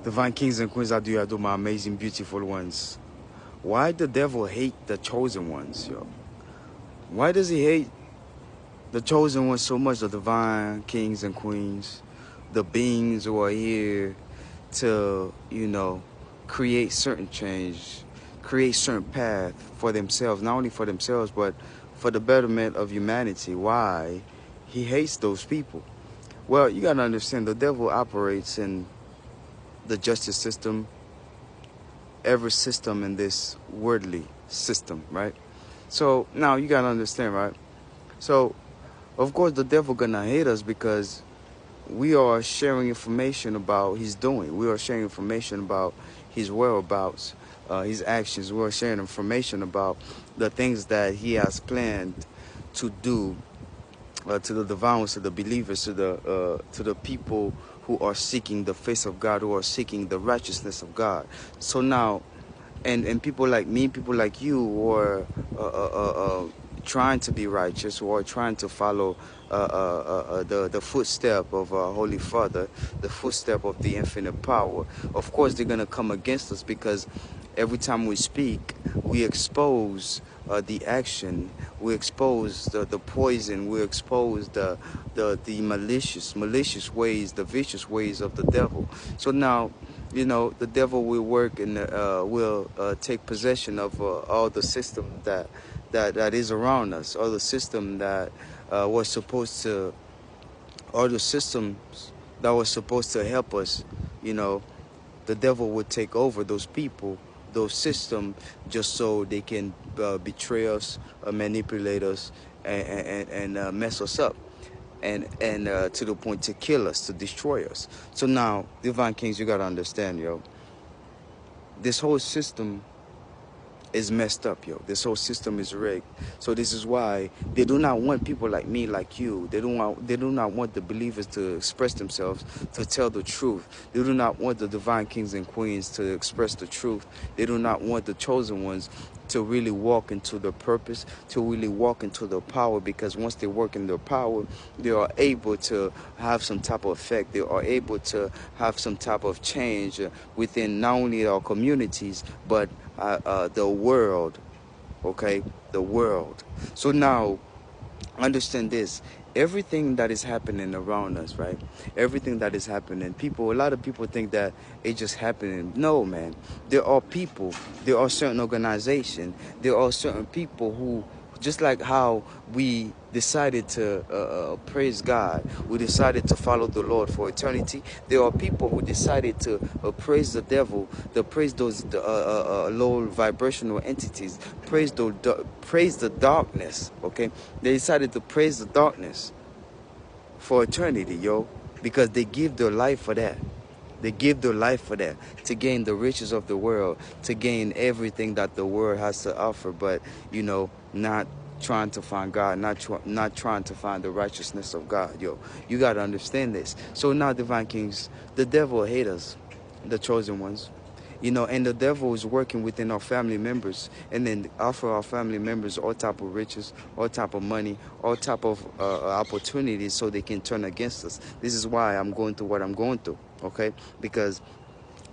Divine kings and queens, I do my amazing, beautiful ones. Why the devil hate the chosen ones, yo? Why does he hate the chosen ones so much, the divine kings and queens, the beings who are here to, create certain change, create certain path for themselves, not only for themselves, but for the betterment of humanity? Why he hates those people? Well, you got to understand, the devil operates in the justice system, every system in this worldly system, right? So now you got to understand, right? So, of course, the devil gonna hate us because we are sharing information about his doing. We are sharing information about his whereabouts, his actions. We are sharing information about the things that he has planned to do to the divine ones, to the believers, to the people who are seeking the face of God, who are seeking the righteousness of God. So now, and people like me, people like you, who are trying to be righteous, who are trying to follow the footstep of our Holy Father, the footstep of the infinite power. Of course, they're going to come against us because every time we speak, we expose the action, we expose the poison, we expose the malicious ways, the vicious ways of the devil. So now, the devil will work and will take possession of all the system that is around us, all the system that was supposed to, all the systems that was supposed to help us. The devil would take over those people, those systems, just so they can betray us, manipulate us, and mess us up, and to the point to kill us, to destroy us. So now, divine kings, you gotta understand, yo. This whole system is messed up, yo. This whole system is rigged. So this is why they do not want people like me, like you. They do not want the believers to express themselves, to tell the truth. They do not want the divine kings and queens to express the truth. They do not want the chosen ones to really walk into the purpose, to really walk into the power, because once they work in their power, they are able to have some type of effect. They are able to have some type of change within not only our communities, but the world, okay? The world. So now, understand this. Everything that is happening around us, right? Everything that is happening, a lot of people think that it's just happening. No, man. There are people, there are certain organizations, there are certain people who, just like how we decided to praise God, we decided to follow the Lord for eternity, there are people who decided to praise the devil, to praise those low vibrational entities, praise the darkness, okay? They decided to praise the darkness for eternity, yo, because they give their life for that. They give their life for that, to gain the riches of the world, to gain everything that the world has to offer, but, not trying to find God, not trying to find the righteousness of God, yo. You got to understand this. So now, divine kings, the devil hates us, the chosen ones. And the devil is working within our family members, and then offer our family members all type of riches, all type of money, all type of opportunities, so they can turn against us. This is why I'm going through what I'm going through, okay? Because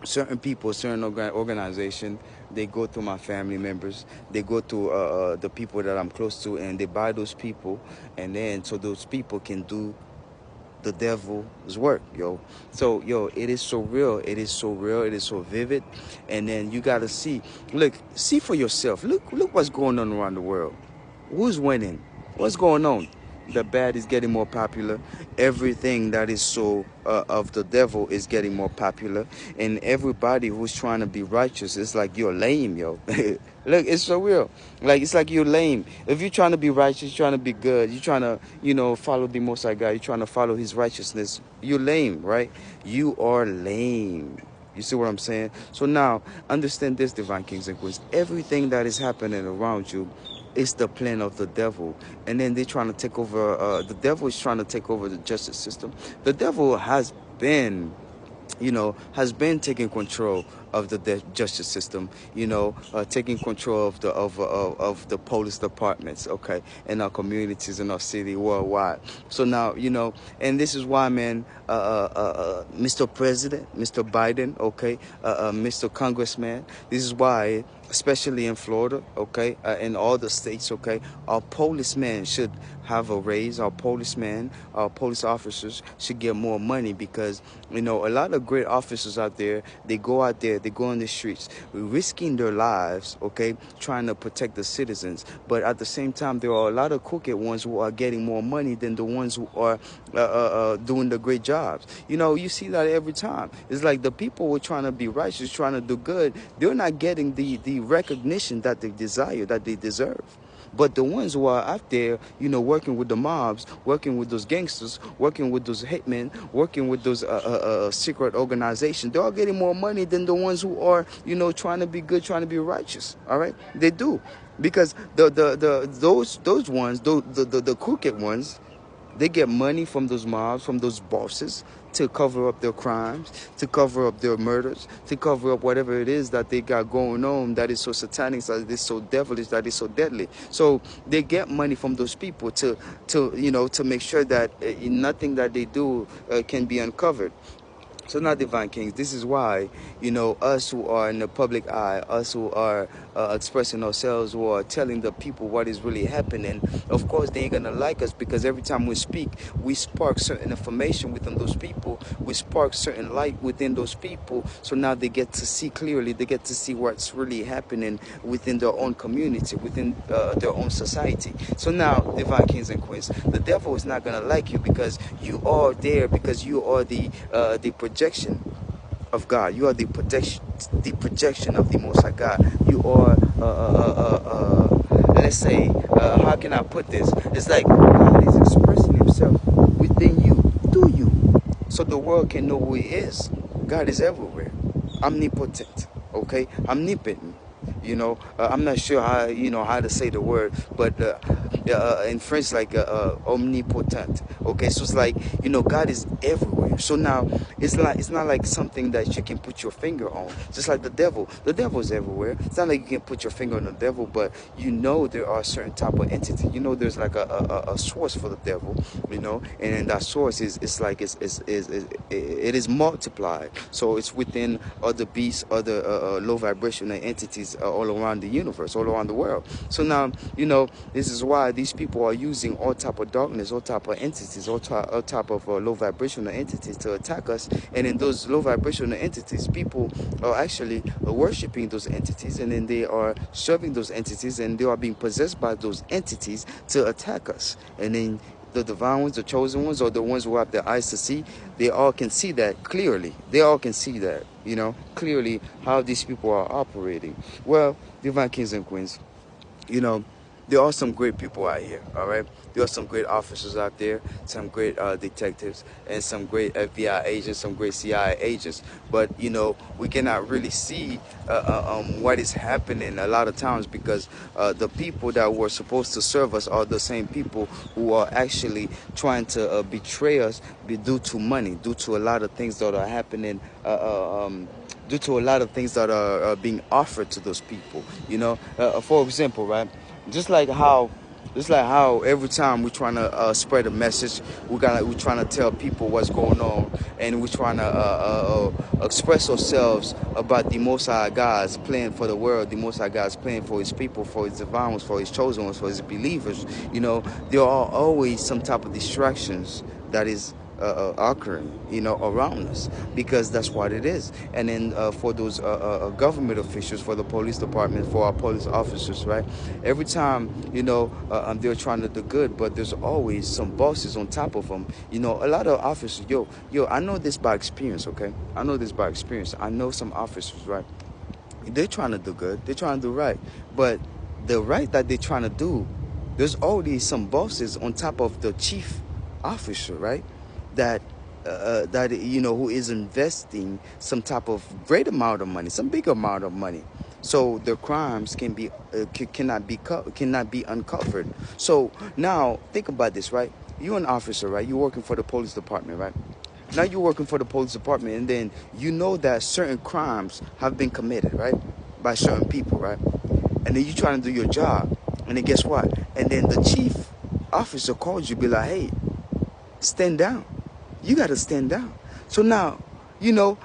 certain people, certain organization, they go through my family members, they go through the people that I'm close to, and they buy those people, and then so those people can do the devil's work, yo. So, yo, it is so real. It is so real. It is so vivid. And then you got to see for yourself. Look what's going on around the world. Who's winning? What's going on? The bad is getting more popular. Everything that is so of the devil is getting more popular. And everybody who's trying to be righteous, it's like you're lame, yo. Look, it's so real. It's like you're lame. If you're trying to be righteous, you're trying to be good, you're trying to, follow the Most High God, you're trying to follow his righteousness, you're lame, right? You are lame. You see what I'm saying? So now, understand this, divine kings and queens. Everything that is happening around you, it's the plan of the devil. And then they're trying to take over, the devil is trying to take over the justice system. The devil has been, has been taking control of the justice system, taking control of the police departments, okay, in our communities, in our city, worldwide. So now, and this is why, man, Mr. President, Mr. Biden, okay, Mr. Congressman, this is why, especially in Florida, okay, in all the states, okay, our policemen should have a raise. Our policemen, our police officers should get more money because, a lot of great officers out there, they go out there, they go on the streets, risking their lives, okay, trying to protect the citizens. But at the same time, there are a lot of crooked ones who are getting more money than the ones who are doing the great jobs. You see that every time. It's like the people who are trying to be righteous, trying to do good, they're not getting the recognition that they desire, that they deserve. But the ones who are out there, working with the mobs, working with those gangsters, working with those hitmen, working with those secret organizations, they're all getting more money than the ones who are, trying to be good, trying to be righteous. All right, they do, because those ones, the crooked ones, they get money from those mobs, from those bosses, to cover up their crimes, to cover up their murders, to cover up whatever it is that they got going on that is so satanic, that is so devilish, that is so deadly. So they get money from those people to make sure that nothing that they do can be uncovered. So now, Divine Kings, this is why, us who are in the public eye, us who are expressing ourselves, who are telling the people what is really happening, of course, they ain't going to like us, because every time we speak, we spark certain information within those people. We spark certain light within those people. So now they get to see clearly. They get to see what's really happening within their own community, within their own society. So now, Divine Kings and Queens, the devil is not going to like you, because you are there, because you are the projection of God. You are the projection of the Most High God. You are, let's say, how can I put this? It's like God is expressing Himself within you, through you, so the world can know who He is. God is everywhere, omnipotent, okay, omnipotent. I'm not sure how how to say the word, but in French, like omnipotent. Okay, so it's like God is everywhere. So now it's not like something that you can put your finger on. Just like the devil is everywhere. It's not like you can put your finger on the devil, but there are certain type of entity. There's like a source for the devil. And that source it is multiplied. So it's within other beasts, other low vibrational entities all around the universe, all around the world. So now, this is why these people are using all type of darkness, all type of entities, all type of low vibrational entities to attack us. And in those low vibrational entities, people are actually worshiping those entities, and then they are serving those entities, and they are being possessed by those entities to attack us. And then the divine ones, the chosen ones, or the ones who have their eyes to see, they all can see that clearly. They all can see that, clearly how these people are operating. Well, Divine Kings and Queens, there are some great people out here, all right? There are some great officers out there, some great detectives, and some great FBI agents, some great CIA agents. But, we cannot really see what is happening a lot of times, because the people that were supposed to serve us are the same people who are actually trying to betray us due to money, due to a lot of things that are happening, due to a lot of things that are being offered to those people. For example, right? Just like how every time we're trying to spread a message, we're trying to tell people what's going on, and we're trying to express ourselves about the Most High God's plan for the world, the Most High God's plan for His people, for His divine ones, for His chosen ones, for His believers. There are always some type of distractions that is occurring, around us, because that's what it is. And then for those government officials, for the police department, for our police officers, right? Every time, they're trying to do good, but there's always some bosses on top of them. A lot of officers, I know this by experience, okay? I know this by experience. I know some officers, right? They're trying to do good. They're trying to do right. But the right that they're trying to do, there's always some bosses on top of the chief officer, right? That who is investing some type of great amount of money, some big amount of money, so their crimes cannot be uncovered. So now think about this, right? You're an officer, right? You're working for the police department, right? Now you're working for the police department, and then you know that certain crimes have been committed, right, by certain people, right? And then you're trying to do your job, and then guess what? And then the chief officer calls you, be like, hey, stand down. You got to stand down. So now, you know,